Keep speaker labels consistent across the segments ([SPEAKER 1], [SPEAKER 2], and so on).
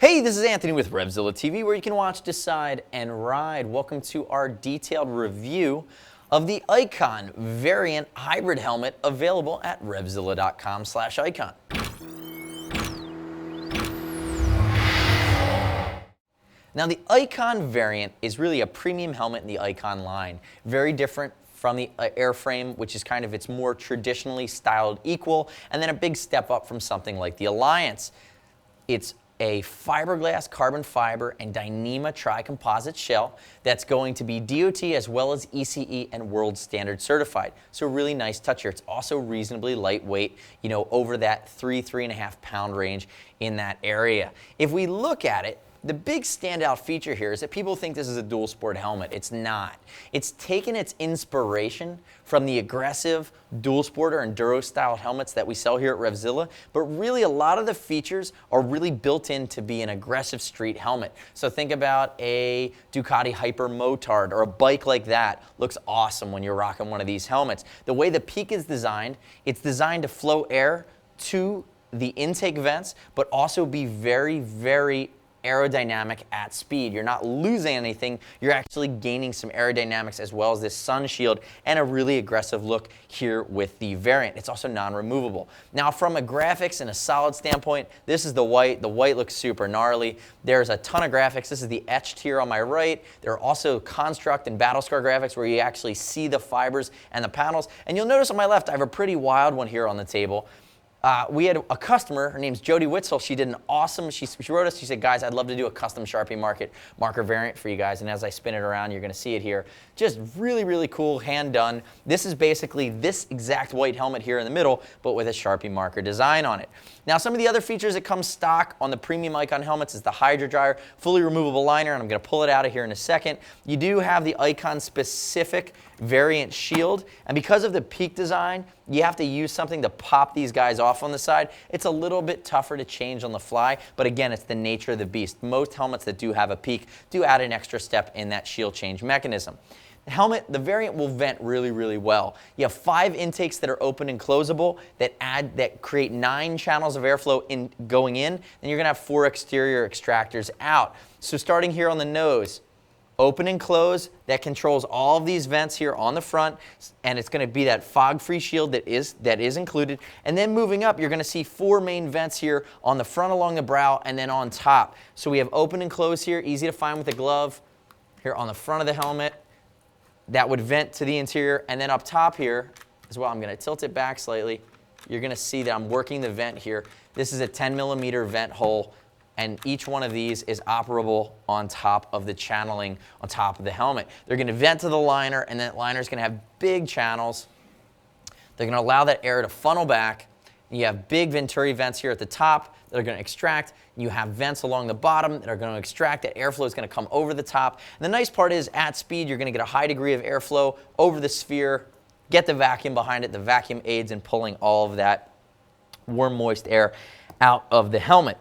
[SPEAKER 1] Hey, this is Anthony with RevZilla TV, where you can watch, decide, and ride. Welcome to our detailed review of the Icon variant hybrid helmet available at RevZilla.com/icon. Now, the Icon variant is really a premium helmet in the Icon line. Very different from the Airframe, which is kind of its more traditionally styled equal, and then a big step up from something like the Alliance. It's a fiberglass, carbon fiber, and Dyneema tri-composite shell that's going to be DOT as well as ECE and World Standard certified. So really nice touch here. It's also reasonably lightweight, over that 3.5 pound range in that area. If we look at it, the big standout feature here is that people think this is a dual sport helmet. It's not. It's taken its inspiration from the aggressive dual sport or enduro style helmets that we sell here at RevZilla, but really a lot of the features are really built in to be an aggressive street helmet. So think about a Ducati Hyper Motard or a bike like that. Looks awesome when you're rocking one of these helmets. The way the peak is designed, it's designed to flow air to the intake vents, but also be very, very aerodynamic at speed. You're not losing anything, you're actually gaining some aerodynamics as well as this sun shield and a really aggressive look here with the variant. It's also non-removable. Now, from a graphics and a solid standpoint, this is the white. The white looks super gnarly. There's a ton of graphics. This is the etched here on my right. There are also construct and battle scar graphics where you actually see the fibers and the panels. And you'll notice on my left, I have a pretty wild one here on the table. We had a customer, her name's Jody Witzel. She did an awesome, she wrote us, she said, guys, I'd love to do a custom Sharpie marker variant for you guys. And as I spin it around, you're gonna see it here. Just really, really cool, hand done. This is basically this exact white helmet here in the middle, but with a Sharpie marker design on it. Now, some of the other features that come stock on the premium Icon helmets is the Hydro Dryer, fully removable liner, and I'm gonna pull it out of here in a second. You do have the Icon specific variant shield, and because of the peak design, you have to use something to pop these guys off on the side. It's a little bit tougher to change on the fly, but again, it's the nature of the beast. Most helmets that do have a peak do add an extra step in that shield change mechanism. The helmet, the variant will vent really, really well. You have 5 intakes that are open and closable that create 9 channels of airflow going in, and you're gonna have 4 exterior extractors out. So starting here on the nose, open and close, that controls all of these vents here on the front, and it's going to be that fog-free shield that is included. And then moving up, you're going to see 4 main vents here on the front along the brow and then on top. So we have open and close here, easy to find with a glove. Here on the front of the helmet, that would vent to the interior. And then up top here as well, I'm going to tilt it back slightly. You're going to see that I'm working the vent here. This is a 10mm vent hole, and each one of these is operable on top of the channeling on top of the helmet. They're going to vent to the liner, and that liner is going to have big channels. They're going to allow that air to funnel back. You have big Venturi vents here at the top that are going to extract. You have vents along the bottom that are going to extract. That airflow is going to come over the top. And the nice part is, at speed, you're going to get a high degree of airflow over the sphere, get the vacuum behind it. The vacuum aids in pulling all of that warm, moist air out of the helmet.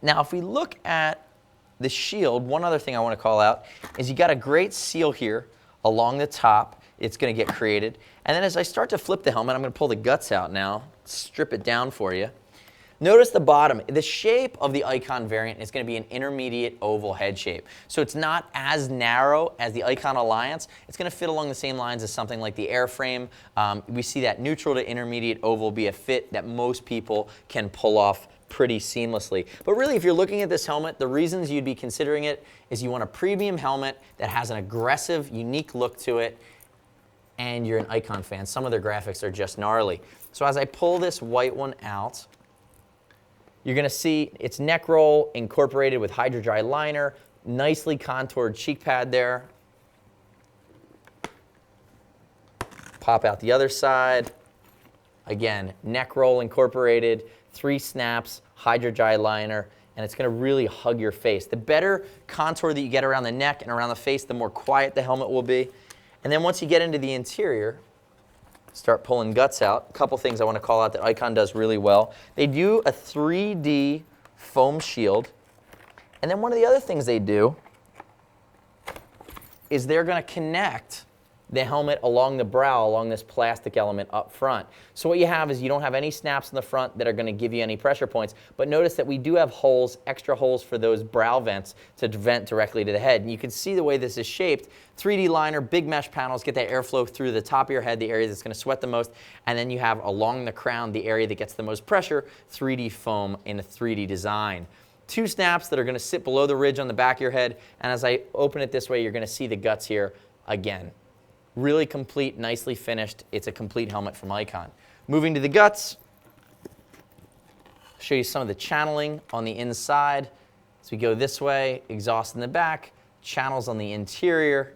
[SPEAKER 1] Now, if we look at the shield, one other thing I want to call out is you got a great seal here along the top. It's going to get created. And then as I start to flip the helmet, I'm going to pull the guts out now, strip it down for you. Notice the bottom. The shape of the Icon variant is going to be an intermediate oval head shape. So it's not as narrow as the Icon Alliance. It's going to fit along the same lines as something like the Airframe. We see that neutral to intermediate oval be a fit that most people can pull off pretty seamlessly. But really, if you're looking at this helmet, the reasons you'd be considering it is you want a premium helmet that has an aggressive, unique look to it, and you're an Icon fan. Some of their graphics are just gnarly. So as I pull this white one out, you're going to see its neck roll incorporated with Hydro Dry liner, nicely contoured cheek pad there. Pop out the other side. Again, neck roll incorporated, 3 snaps, Hydro Dry liner, and it's going to really hug your face. The better contour that you get around the neck and around the face, the more quiet the helmet will be. And then once you get into the interior, start pulling guts out. A couple things I want to call out that Icon does really well. They do a 3D foam shield. And then one of the other things they do is they're going to connect the helmet along the brow, along this plastic element up front. So what you have is you don't have any snaps in the front that are going to give you any pressure points, but notice that we do have holes, extra holes for those brow vents to vent directly to the head. And you can see the way this is shaped. 3D liner, big mesh panels, get that airflow through the top of your head, the area that's going to sweat the most, and then you have along the crown, the area that gets the most pressure, 3D foam in a 3D design. 2 snaps that are going to sit below the ridge on the back of your head, and as I open it this way, you're going to see the guts here again. Really complete, nicely finished. It's a complete helmet from Icon. Moving to the guts, show you some of the channeling on the inside. As we go this way, exhaust in the back, channels on the interior.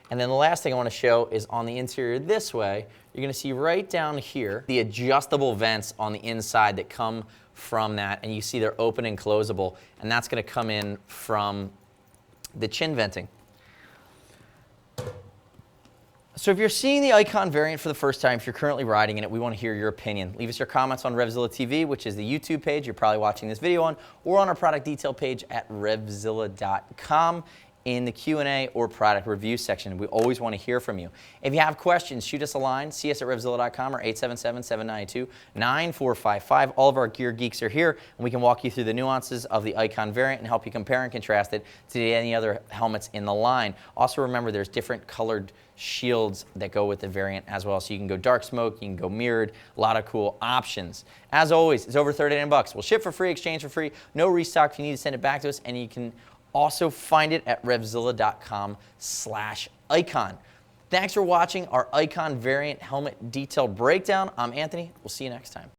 [SPEAKER 1] And then the last thing I want to show is on the interior this way, you're going to see right down here the adjustable vents on the inside that come from that, and you see they're open and closable, and that's going to come in from the chin venting. So if you're seeing the Icon variant for the first time, if you're currently riding in it, we want to hear your opinion. Leave us your comments on RevZilla TV, which is the YouTube page you're probably watching this video on, or on our product detail page at RevZilla.com in the Q&A or product review section. We always want to hear from you. If you have questions, shoot us a line. See us at RevZilla.com or 877-792-9455. All of our gear geeks are here, and we can walk you through the nuances of the Icon variant and help you compare and contrast it to any other helmets in the line. Also remember, there's different colored shields that go with the variant as well. So you can go dark smoke, you can go mirrored, a lot of cool options. As always, it's over $39. We'll ship for free, exchange for free, no restock if you need to send it back to us, and you can also find it at RevZilla.com/Icon. Thanks for watching our Icon variant helmet detailed breakdown. I'm Anthony. We'll see you next time.